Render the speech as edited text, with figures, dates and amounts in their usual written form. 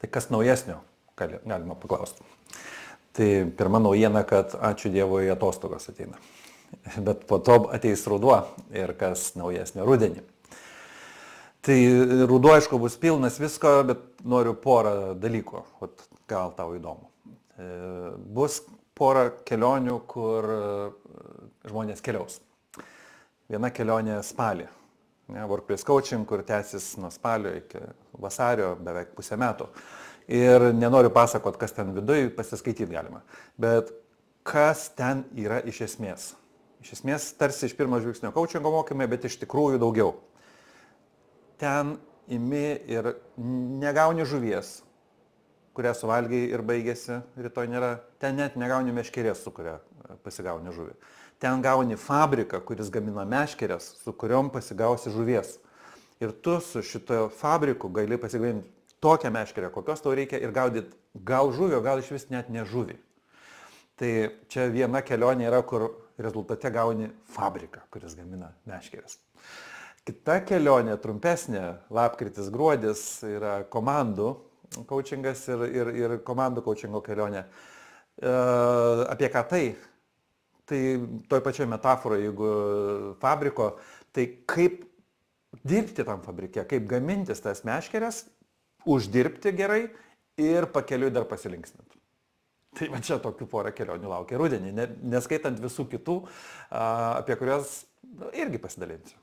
Tai kas naujesnio, galima paklausti. Tai pirma naujiena, kad ačiū Dievui atostogos ateina. Bet po to ateis ruduo ir kas naujesnio rudenį. Tai ruduo, aišku, bus pilnas visko, bet noriu porą dalykų, gal tau įdomu. Bus porą kelionių, kur žmonės keliaus. Viena kelionė spalį. Workplace coaching, kur tęsis nuo spalio iki vasario, beveik pusę metų. Ir nenoriu pasakot, kas ten viduj, pasiskaityti galima. Bet kas ten yra iš esmės? Iš esmės, tarsi iš pirmo žvilgsnio coachingo mokymai, bet iš tikrųjų daugiau. Ten imi ir negauni žuvies, kurią suvalgiai ir baigėsi, rytoj nėra. Ten net negauni meškerės, su kuria pasigauni žuvį. Ten gauni fabriką, kuris gamina meškerės, su kuriom pasigausi žuvies. Ir tu su šito fabriku gali pasigaminti tokią meškerę, kokios tau reikia ir gaudyti gal žuvį, o gal iš vis net ne žuvį. Tai čia viena kelionė yra, kur rezultate gauni fabriką, kuris gamina meškerės. Kita kelionė, trumpesnė, lapkritis, gruodis, yra komandų coachingas ir komandų coachingo kelionė. Apie ką tai? Tai toj pačioj metaforoje, jeigu fabriko, tai kaip dirbti tam fabrike, kaip gamintis tas meškerės, uždirbti gerai ir pakeliui dar pasilinksminti. Tai va čia tokių porą kelionių laukia rudenį, neskaitant visų kitų, apie kurias irgi pasidalinsiu.